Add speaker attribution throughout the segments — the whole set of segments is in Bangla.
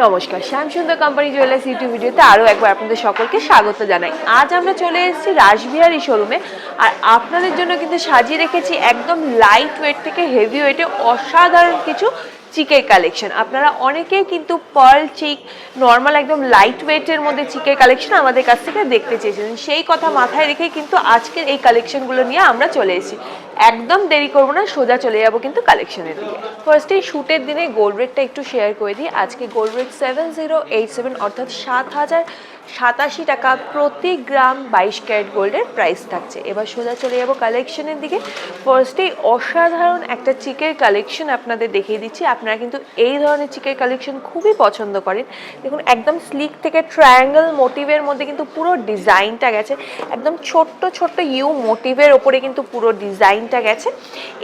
Speaker 1: নমস্কার, শ্যামসুন্দর কোম্পানি জুয়েলার্স ইউটিউব ভিডিওতে আরও একবার আপনাদের সকলকে স্বাগত জানাই। আজ আমরা চলে এসেছি রাসবিহারী শোরুমে, আর আপনাদের জন্য কিন্তু সাজিয়ে রেখেছি একদম লাইট ওয়েট থেকে হেভি ওয়েটে অসাধারণ কিছু চিকের কালেকশন। আপনারা অনেকেই কিন্তু পার্ল চিক নর্মাল একদম লাইট ওয়েটের মধ্যে চিকের কালেকশন আমাদের কাছ থেকে দেখতে চেয়েছিলেন। সেই কথা মাথায় রেখে কিন্তু আজকের এই কালেকশনগুলো নিয়ে আমরা চলে এসেছি। একদম দেরি করবো না, সোজা চলে যাবো কিন্তু কালেকশনের দিকে। ফার্স্টে শুটের দিনে গোল্ড রেটটা একটু শেয়ার করে দিই। আজকে গোল্ড রেট 7087 অর্থাৎ 7087 টাকা প্রতি গ্রাম 22 ক্যারেট গোল্ডের প্রাইস থাকছে। এবার সোজা চলে যাবো কালেকশনের দিকে। ফার্স্টেই অসাধারণ একটা চিকের কালেকশন আপনাদের দেখিয়ে দিচ্ছি। আপনারা কিন্তু এই ধরনের চিকের কালেকশন খুবই পছন্দ করেন। দেখুন একদম স্লিক থেকে ট্রায়াঙ্গেল মোটিভের মধ্যে কিন্তু পুরো ডিজাইনটা গেছে, একদম ছোট্ট ছোট্ট ইউ মোটিভের ওপরে কিন্তু পুরো ডিজাইনটা গেছে।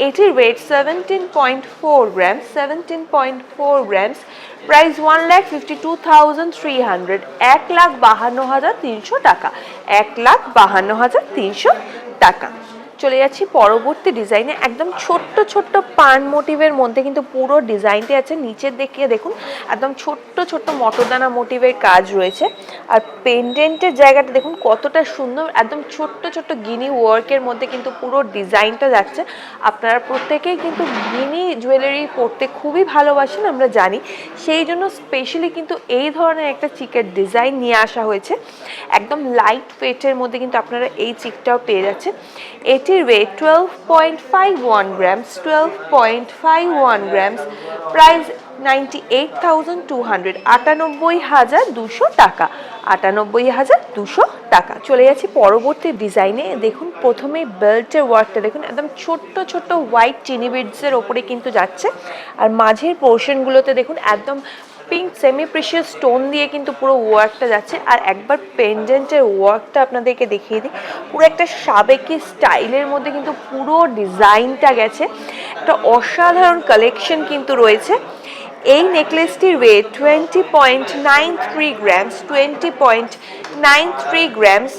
Speaker 1: এটির ওয়েট 17.4 গ্রাম, 17.4 গ্রামস। প্রাইস 1,52,300, 1,52,300 টাকা, 1,52,300 টাকা। চলে যাচ্ছি পরবর্তী ডিজাইনে। একদম ছোট্ট ছোট্ট পান মোটিভের মধ্যে কিন্তু পুরো ডিজাইনটি আছে। নিচের দিকে দেখুন একদম ছোট্ট ছোট্ট মটরদানা মোটিভের কাজ রয়েছে, আর পেন্ডেন্টের জায়গাটা দেখুন কতটা সুন্দর। একদম ছোট্ট ছোট্ট গিনি ওয়ার্কের মধ্যে কিন্তু পুরো ডিজাইনটা যাচ্ছে। আপনারা প্রত্যেকেই কিন্তু গিনি জুয়েলারি পরতে খুবই ভালোবাসেন, আমরা জানি। সেই জন্য স্পেশালি কিন্তু এই ধরনের একটা চিকের ডিজাইন নিয়ে আসা হয়েছে। একদম লাইট ওয়েটের মধ্যে কিন্তু আপনারা এই চিকটাও পেয়ে যাচ্ছেন। এটির ওয়েট 12.51 গ্রামস, 12.51 গ্রামস। প্রাইস 98,200, 98,200 টাকা, 98,200 টাকা। চলে যাচ্ছি পরবর্তী ডিজাইনে। দেখুন প্রথমে বেল্টের ওয়ার্কটা দেখুন, একদম ছোট্ট ছোট্ট হোয়াইট চিনি বিডসের ওপরে কিন্তু যাচ্ছে, আর মাঝের পোর্শনগুলোতে দেখুন একদম পিঙ্ক সেমি প্রিশিয়াস স্টোন দিয়ে কিন্তু পুরো ওয়ার্কটা যাচ্ছে। আর একবার পেন্ডেন্টের ওয়ার্কটা আপনাদেরকে দেখিয়ে দিই। পুরো একটা সাবেকি স্টাইলের মধ্যে কিন্তু পুরো ডিজাইনটা গেছে। একটা অসাধারণ কালেকশন কিন্তু রয়েছে। এই নেকলেসটির ওয়েট 20.93 গ্রামস, 20.93 গ্রামস।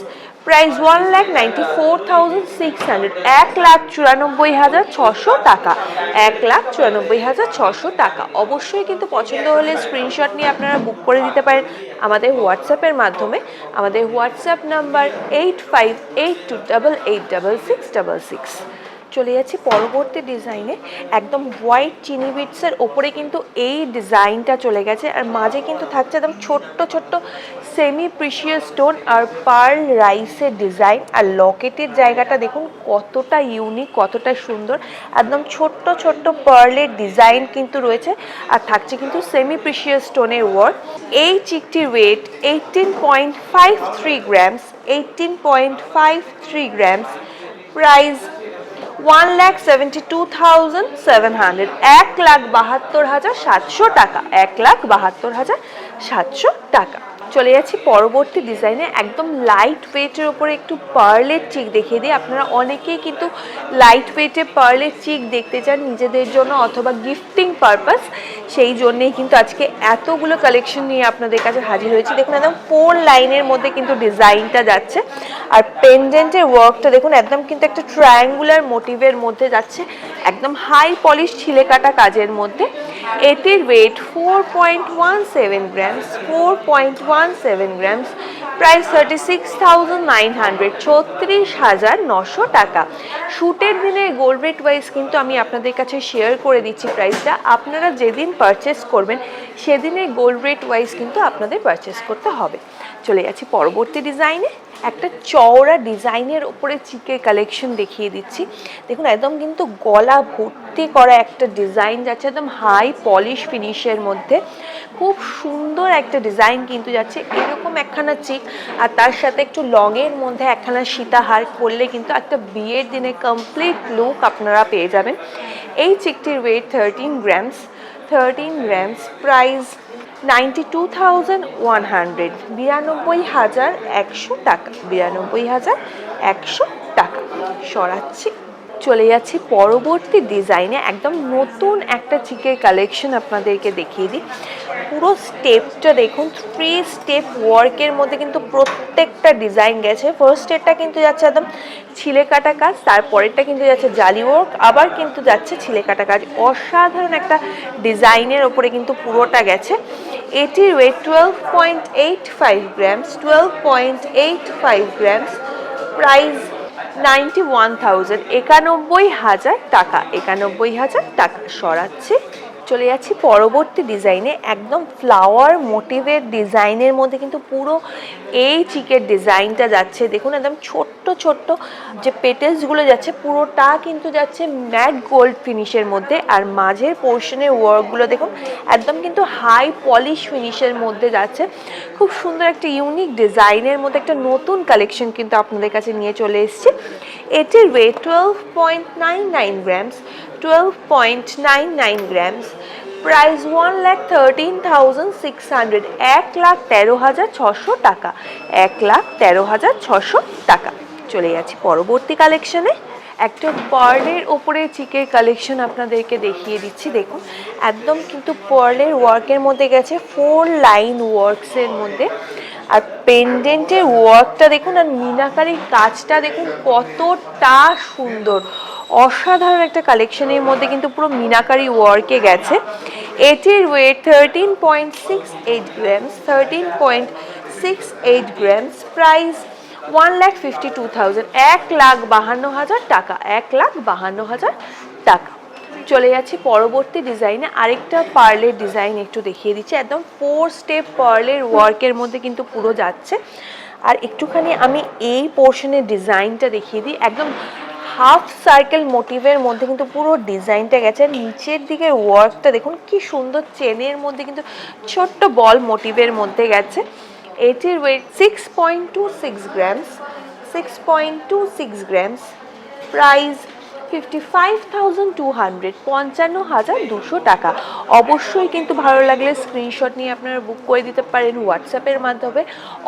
Speaker 1: প্রাইস 1,94,600, 1,94,600 টাকা, 1,94,600 টাকা। অবশ্যই কিন্তু পছন্দ হলে স্ক্রিনশট নিয়ে আপনারা বুক করে দিতে পারেন আমাদের হোয়াটসঅ্যাপের মাধ্যমে। আমাদের হোয়াটসঅ্যাপ নাম্বার 8582886666। চলে যাচ্ছি পরবর্তী ডিজাইনে। একদম হোয়াইট চিনি বিটসের ওপরে কিন্তু এই ডিজাইনটা চলে গেছে, আর মাঝে কিন্তু থাকছে একদম ছোট্ট ছোট্ট সেমি প্রিশিয়াস স্টোন আর পার্ল রাইসের ডিজাইন। আর লকেটের জায়গাটা দেখুন কতটা ইউনিক, কতটা সুন্দর। একদম ছোট্ট ছোট্ট পার্লের ডিজাইন কিন্তু রয়েছে, আর থাকছে কিন্তু সেমি প্রিশিয়াস স্টোনের ওয়ার্ক। এই চিকটির ওয়েট 18.53 গ্রামস, 18.53 গ্রামস। প্রাইস 1,72,700, 1,72,700 টাকা, 1,72,700 টাকা। চলে যাচ্ছি পরবর্তী ডিজাইনে। একদম লাইট ওয়েটের ওপরে একটু পার্লের চিক দেখিয়ে দিই। আপনারা অনেকেই কিন্তু লাইট ওয়েটে পার্লের চিক দেখতে চান নিজেদের জন্য অথবা গিফটিং পারপাস। সেই জন্যেই কিন্তু আজকে এতগুলো কালেকশন নিয়ে আপনাদের কাছে হাজির হয়েছি। দেখুন একদম 4 লাইনের মধ্যে কিন্তু ডিজাইনটা যাচ্ছে, আর পেন্ডেন্টের ওয়ার্কটা দেখুন একদম কিন্তু একটা ট্রায়াঙ্গুলার মোটিভের মধ্যে যাচ্ছে, একদম হাই পলিশ ছিলে কাটা কাজের মধ্যে। এটির ওয়েট 4.17 গ্রামস, 4.17 গ্রামস। প্রাইস 36,900, 36,900 টাকা। শ্যুটের দিনে গোল্ড রেট ওয়াইজ কিন্তু আমি আপনাদের কাছে শেয়ার করে দিচ্ছি প্রাইসটা। আপনারা যেদিন পারচেস করবেন সেদিনে গোল্ড রেট ওয়াইজ কিন্তু আপনাদের পারচেস করতে হবে। চলে যাচ্ছি পরবর্তী ডিজাইনে। একটা চওড়া ডিজাইনের ওপরে চিকের কালেকশন দেখিয়ে দিচ্ছি। দেখুন একদম কিন্তু গলা ভর্তি করা একটা ডিজাইন যাচ্ছে, একদম হাই পলিশ ফিনিশের মধ্যে। খুব সুন্দর একটা ডিজাইন কিন্তু যাচ্ছে। এরকম একখানা চিক আর তার সাথে একটু লংয়ের মধ্যে একখানা সীতাহার করলে কিন্তু একটা বিয়ের দিনে কমপ্লিট লুক আপনারা পেয়ে যাবেন। এই চিকটির ওয়েট 13 গ্রামস, 13 গ্রামস। প্রাইস 92,100, 92,100 টাকা, 92,100 টাকা। সরাচ্ছি। চলে যাচ্ছি পরবর্তী ডিজাইনে। একদম নতুন একটা চিকের কালেকশন আপনাদেরকে দেখিয়ে দিই। পুরো স্টেপটা দেখুন, 3 স্টেপ ওয়ার্কের মধ্যে কিন্তু প্রত্যেকটা ডিজাইন গেছে। ফার্স্ট স্টেপটা কিন্তু যাচ্ছে একদম ছিলে কাটা কাজ, তারপরেরটা কিন্তু যাচ্ছে জালি ওয়ার্ক, আবার কিন্তু যাচ্ছে ছিলে কাটা কাজ। অসাধারণ একটা ডিজাইনের ওপরে কিন্তু পুরোটা গেছে। এটির ওয়েট 12.85 গ্রামস, 12.85 গ্রামস, প্রাইস 91,000, 91,000 টাকা, 91,000 টাকা। সরাচ্ছি, চলে যাচ্ছি পরবর্তী ডিজাইনে। একদম ফ্লাওয়ার মোটিভের ডিজাইনের মধ্যে কিন্তু পুরো এই চিকের ডিজাইনটা যাচ্ছে। দেখুন একদম ছোট্ট ছোট্ট যে পেটেলসগুলো যাচ্ছে পুরোটা কিন্তু যাচ্ছে ম্যাট গোল্ড ফিনিশের মধ্যে, আর মাঝের পোর্শনের ওয়ার্কগুলো দেখুন একদম কিন্তু হাই পলিশ ফিনিশের মধ্যে যাচ্ছে। খুব সুন্দর একটা ইউনিক ডিজাইনের মধ্যে একটা নতুন কালেকশন কিন্তু আপনাদের কাছে নিয়ে চলে এসেছি। এটির ওয়েট 12.99 গ্রামস, 12.99 গ্রামস, প্রাইস 1,13,600, 1,13,600 টাকা, 1,13,600 টাকা। চলে যাচ্ছি পরবর্তী কালেকশনে। একটা পার্লের ওপরে চিকের কালেকশন আপনাদেরকে দেখিয়ে দিচ্ছি। দেখুন একদম কিন্তু পার্লের ওয়ার্কের মধ্যে গেছে 4 লাইন ওয়ার্কসের মধ্যে, আর পেন্ডেন্টের ওয়ার্কটা দেখুন, আর মিনাকারির কাজটা দেখুন কতটা সুন্দর। অসাধারণ একটা কালেকশনের মধ্যে কিন্তু পুরো মিনাকারি ওয়ার্কে গেছে। এটির ওয়েট 13.68 গ্রামস, 13.68 গ্রামস, প্রাইস 1,52,000, 1,52,000 টাকা, 1,52,000 টাকা। চলে যাচ্ছি পরবর্তী ডিজাইনে। আরেকটা পার্লের ডিজাইন একটু দেখিয়ে দিচ্ছি। একদম 4 স্টেপ পার্লের ওয়ার্কের মধ্যে কিন্তু পুরো যাচ্ছে। আর একটুখানি আমি এই পোর্শনের ডিজাইনটা দেখিয়ে দিই। একদম হাফ সার্কেল মোটিভের মধ্যে কিন্তু পুরো ডিজাইনটা গেছে। নিচের দিকের ওয়ার্কটা দেখুন কি সুন্দর, চেনের মধ্যে কিন্তু ছোট্ট বল মোটিভের মধ্যে গেছে। এটির ওয়েট 6.26 গ্রামস, 6.26 গ্রামস, প্রাইস 55,200, 55,200 টাকা। অবশ্যই কিন্তু ভালো লাগলে স্ক্রিনশট নিয়ে আপনারা বুক করে দিতে পারেন হোয়াটসঅ্যাপের মাধ্যমে,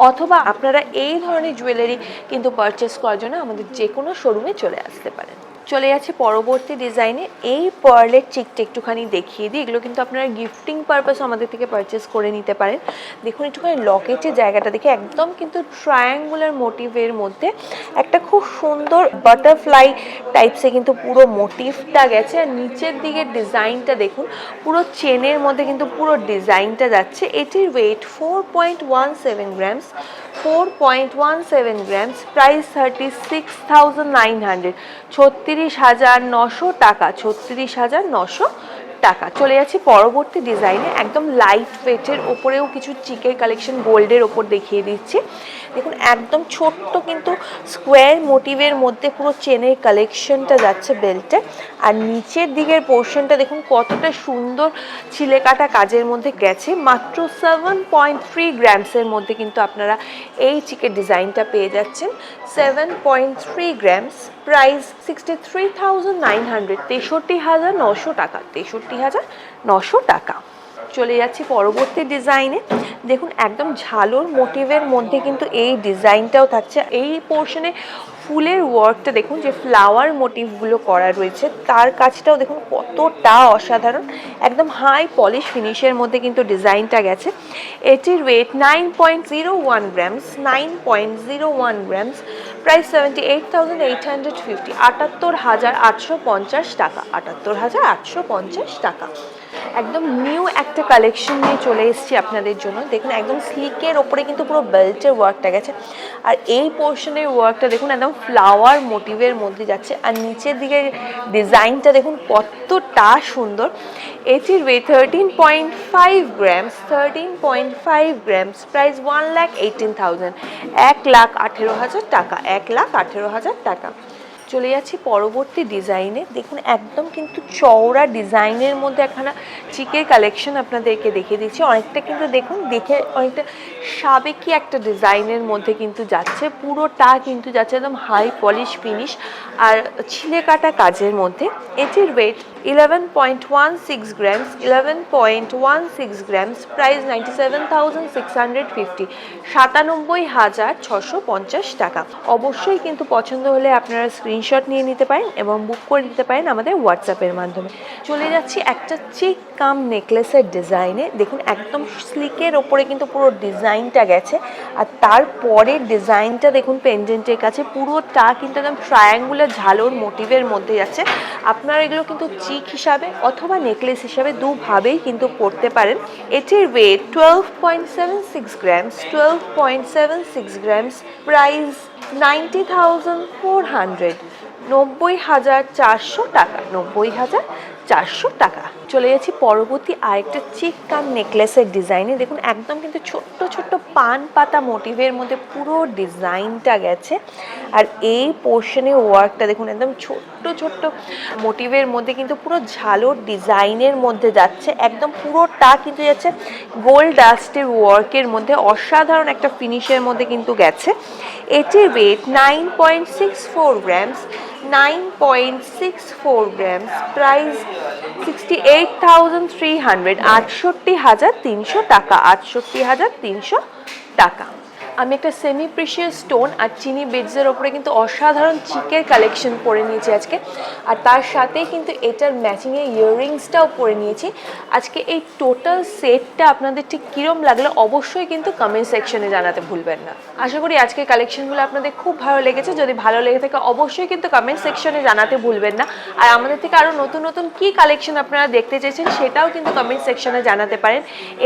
Speaker 1: অথবা আপনারা এই ধরনের জুয়েলারি কিন্তু পারচেস করার জন্য আমাদের যে কোনো শোরুমে চলে আসতে পারেন। চলে যাচ্ছে পরবর্তী ডিজাইনে। এই পার্লের চিকটা একটুখানি দেখিয়ে দিই। এগুলো কিন্তু আপনারা গিফটিং পারপাসও আমাদের থেকে পারচেস করে নিতে পারেন। দেখুন একটুখানি লকেটের জায়গাটা দেখে একদম কিন্তু ট্রায়াঙ্গুলার মোটিভের মধ্যে একটা খুব সুন্দর বাটারফ্লাই টাইপসে কিন্তু পুরো মোটিভটা গেছে। আর নিচের দিকের ডিজাইনটা দেখুন পুরো চেনের মধ্যে কিন্তু পুরো ডিজাইনটা যাচ্ছে। এটির ওয়েট 4.17 গ্রামস, 4.17 গ্রামস, প্রাইস 36,900, 36,900 টাকা, 36,900 টাকা। চলে যাচ্ছি পরবর্তী ডিজাইনে। একদম লাইট ওয়েটের ওপরেও কিছু চিকের কালেকশন গোল্ডের ওপর দেখিয়ে দিচ্ছি। দেখুন একদম ছোট্ট কিন্তু স্কোয়ার মোটিভের মধ্যে পুরো চেনের কালেকশনটা যাচ্ছে বেল্টে, আর নিচের দিকের পোর্শনটা দেখুন কতটা সুন্দর ছিলে কাটা কাজের মধ্যে গেছে। মাত্র 7.3 গ্রামসের মধ্যে কিন্তু আপনারা এই চিকের ডিজাইনটা পেয়ে যাচ্ছেন। 7.3 গ্রামস, প্রাইস 63,900, 63,900 টাকা, 63,900 টাকা। চলে যাচ্ছি পরবর্তী ডিজাইনে। দেখুন একদম ঝালোর মোটিভের মধ্যে কিন্তু এই ডিজাইনটাও থাকছে। এই পোর্শনে ফুলের ওয়ার্কটা দেখুন, যে ফ্লাওয়ার মোটিভগুলো করা রয়েছে তার কাজটাও দেখুন কতটা অসাধারণ। একদম হাই পলিশ ফিনিশের মধ্যে কিন্তু ডিজাইনটা গেছে। এটির ওয়েট 9.01 গ্রামস, 9.01 গ্রামস, প্রাইস 78,850, 78,850 টাকা, 78,850 টাকা। একদম নিউ একটা কালেকশন নিয়ে চলে এসেছি আপনাদের জন্য। দেখুন একদম স্লিকের ওপরে কিন্তু পুরো বেল্টের ওয়ার্কটা গেছে, আর এই পোর্শনের ওয়ার্কটা দেখুন একদম ফ্লাওয়ার মোটিভের মধ্যে যাচ্ছে, আর নিচের দিকের ডিজাইনটা দেখুন কতটা সুন্দর। এটির ওয়েট 13.5 গ্রামস, 13.5 গ্রামস, প্রাইস 1,18,000, 1,18,000 টাকা, 1,18,000 টাকা। চলে যাচ্ছি পরবর্তী ডিজাইনে। দেখুন একদম কিন্তু চওড়া ডিজাইনের মধ্যে একখানা চিকের কালেকশন আপনাদেরকে দেখিয়ে দিচ্ছি। অনেকটা কিন্তু দেখুন দেখে অনেকটা সাবেকি একটা ডিজাইনের মধ্যে কিন্তু যাচ্ছে। পুরোটা কিন্তু যাচ্ছে একদম হাই পলিশ ফিনিশ আর ছিলে কাটা কাজের মধ্যে। এটির ওয়েট 11.16 গ্রামস, 11.16 গ্রামস, প্রাইস 97,650, 97,650 টাকা। অবশ্যই কিন্তু পছন্দ হলে আপনারা স্ক্রিনশট নিয়ে নিতে পারেন এবং বুক করে দিতে পারেন আমাদের হোয়াটসঅ্যাপের মাধ্যমে। চলে যাচ্ছি একটা চিক কাম নেকলেসের ডিজাইনে। দেখুন একদম স্লিকের ওপরে কিন্তু পুরো ডিজাইনটা গেছে, আর তারপরে ডিজাইনটা দেখুন পেন্ডেন্টের কাছে পুরোটা কিন্তু একদম ট্রায়াঙ্গুলার ঝালোর মোটিভের মধ্যে যাচ্ছে। আপনারা এগুলো কিন্তু চিক হিসাবে অথবা নেকলেস হিসাবে দুভাবেই কিন্তু পরতে পারেন। এটির ওয়েট 12.76 গ্রামস, 12.76 গ্রামস। প্রাইস 90,400, 90,400 টাকা, 90,400 টাকা। চলে যাচ্ছি পরবর্তী আরেকটা চিক কাম নেকলেসের ডিজাইনে। দেখুন একদম কিন্তু ছোট্ট ছোট্ট পান পাতা মোটিভের মধ্যে পুরো ডিজাইনটা গেছে। আর এই পোর্শনে ওয়ার্কটা দেখুন একদম ছোট্ট ছোট্ট মোটিভের মধ্যে কিন্তু পুরো ঝালোর ডিজাইনের মধ্যে যাচ্ছে। একদম পুরোটা কিন্তু যাচ্ছে গোল্ড ডাস্টের ওয়ার্কের মধ্যে, অসাধারণ একটা ফিনিশের মধ্যে কিন্তু গেছে। এটির ওয়েট 9.64 গ্রামস, 9.64 গ্রামস। প্রাইস 68,300, 68,300 টাকা, 68,300 টাকা। আমি একটা সেমি প্রিশিয়াস স্টোন আর চিনি বিডসের ওপরে কিন্তু অসাধারণ চিকের কালেকশন পরে নিয়েছি আজকে, আর তার সাথেই কিন্তু এটার ম্যাচিংয়ে ইয়াররিংসটাও পরে নিয়েছি আজকে। এই টোটাল সেটটা আপনাদের ঠিক কীরম লাগলো অবশ্যই কিন্তু কমেন্ট সেকশনে জানাতে ভুলবেন না। আশা করি আজকের কালেকশনগুলো আপনাদের খুব ভালো লেগেছে। যদি ভালো লেগে থাকে অবশ্যই কিন্তু কমেন্ট সেকশনে জানাতে ভুলবেন না। আর আমাদের থেকে আরও নতুন নতুন কী কালেকশন আপনারা দেখতে চাইছেন সেটাও কিন্তু কমেন্ট সেকশনে জানাতে পারেন।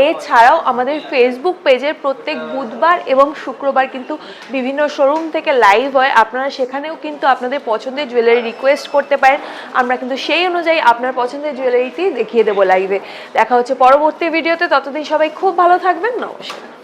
Speaker 1: এছাড়াও আমাদের ফেসবুক পেজের প্রত্যেক বুধবার এবং শুক্রবার কিন্তু বিভিন্ন শোরুম থেকে লাইভ হয়, আপনারা সেখানেও কিন্তু আপনাদের পছন্দের জুয়েলারি রিকোয়েস্ট করতে পারেন। আমরা কিন্তু সেই অনুযায়ী আপনার পছন্দের জুয়েলারিটি দেখিয়ে দেবো লাইভে। দেখা হচ্ছে পরবর্তী ভিডিওতে, ততদিন সবাই খুব ভালো থাকবেন, নমস্কার।